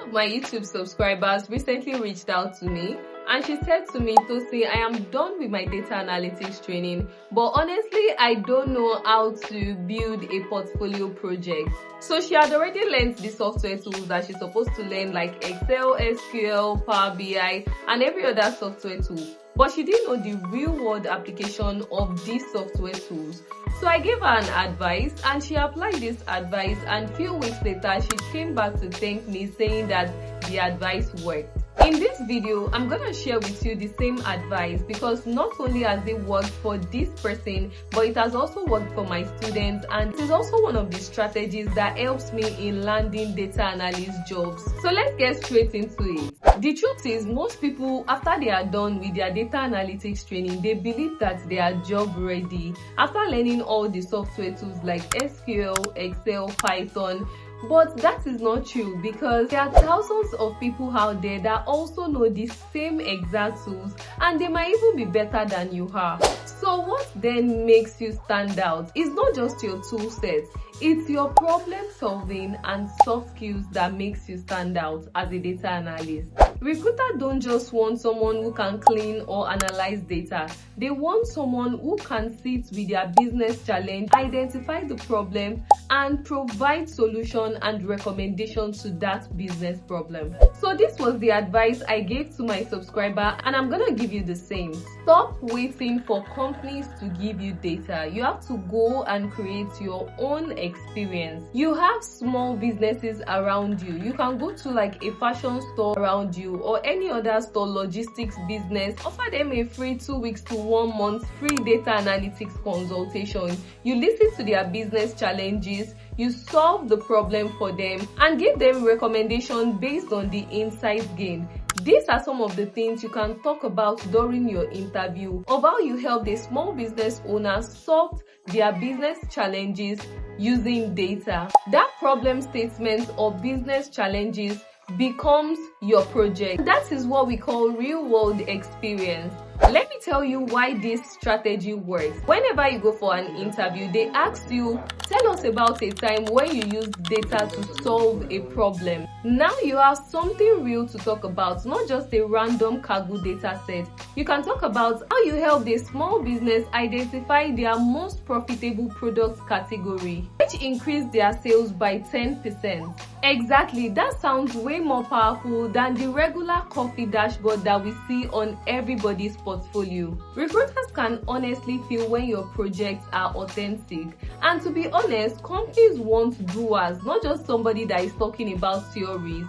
of my YouTube subscribers recently reached out to me and she said to me, Tosi, I am done with my data analytics training, but honestly, I don't know how to build a portfolio project. So she had already learned the software tools that she's supposed to learn, like Excel, SQL, Power BI, and every other software tool. But she didn't know the real-world application of these software tools. So I gave her an advice and she applied this advice, and a few weeks later she came back to thank me saying that the advice worked. In this video, I'm gonna share with you the same advice because not only has it worked for this person, but it has also worked for my students, and it is also one of the strategies that helps me in landing data analyst jobs. So let's get straight into it. The truth is, most people, after they are done with their data analytics training, they believe that they are job ready after learning all the software tools like SQL, Excel, Python. But that is not true, because there are thousands of people out there that also know the same exact tools, and they might even be better than you are. So what then makes you stand out? It's not just your tool set, it's your problem solving and soft skills that makes you stand out as a data analyst. Recruiters don't just want someone who can clean or analyze data. They want someone who can sit with their business challenge, identify the problem, and provide solution and recommendation to that business problem. So this was the advice I gave to my subscriber, and I'm gonna give you the same. Stop waiting for companies to give you data. You have to go and create your own experience. You have small businesses around you. You can go to like a fashion store around you or any other store, logistics business. Offer them a free 2 weeks to 1 month free data analytics consultation. You listen to their business challenges, you solve the problem for them, and give them recommendations based on the insights gained. These are some of the things you can talk about during your interview of how you helped a small business owner solve their business challenges using data. That problem statement or business challenges becomes your project. That is what we call real-world experience. Let me tell you why this strategy works. Whenever you go for an interview, they ask you, tell us about a time when you used data to solve a problem. Now you have something real to talk about, not just a random cargo data set. You can talk about how you helped a small business identify their most profitable product category, which increased their sales by 10%. Exactly, that sounds way more powerful than the regular coffee dashboard that we see on everybody's portfolio. Recruiters can honestly feel when your projects are authentic. And to be honest, companies want doers, not just somebody that is talking about theories.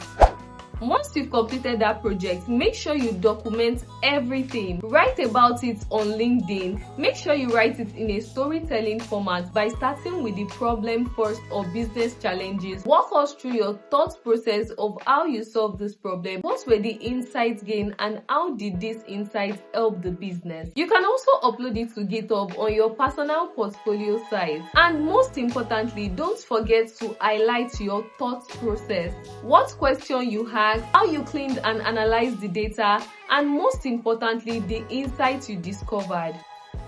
Once you've completed that project, make sure you document everything. Write about it on LinkedIn. Make sure you write it in a storytelling format by starting with the problem first or business challenges. Walk us through your thought process of how you solved this problem. What were the insights gained and how did these insights help the business? You can also upload it to GitHub on your personal portfolio site. And most importantly, don't forget to highlight your thought process. What question you had, how you cleaned and analyzed the data, and most importantly, the insights you discovered.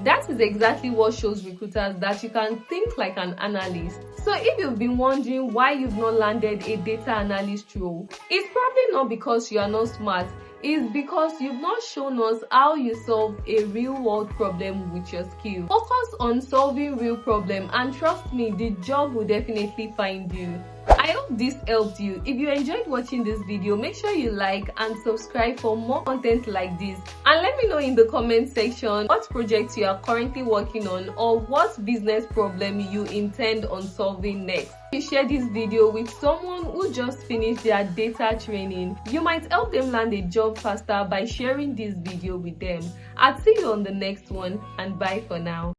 That is exactly what shows recruiters that you can think like an analyst. So if you've been wondering why you've not landed a data analyst role, it's probably not because you are not smart. It's because you've not shown us how you solve a real-world problem with your skill. Focus on solving real problem, and trust me, the job will definitely find you. I hope this helped you. If you enjoyed watching this video, make sure you like and subscribe for more content like this. And let me know in the comment section what projects you are currently working on or what business problem you intend on solving next. If you share this video with someone who just finished their data training, you might help them land a job faster by sharing this video with them. I'll see you on the next one, and bye for now.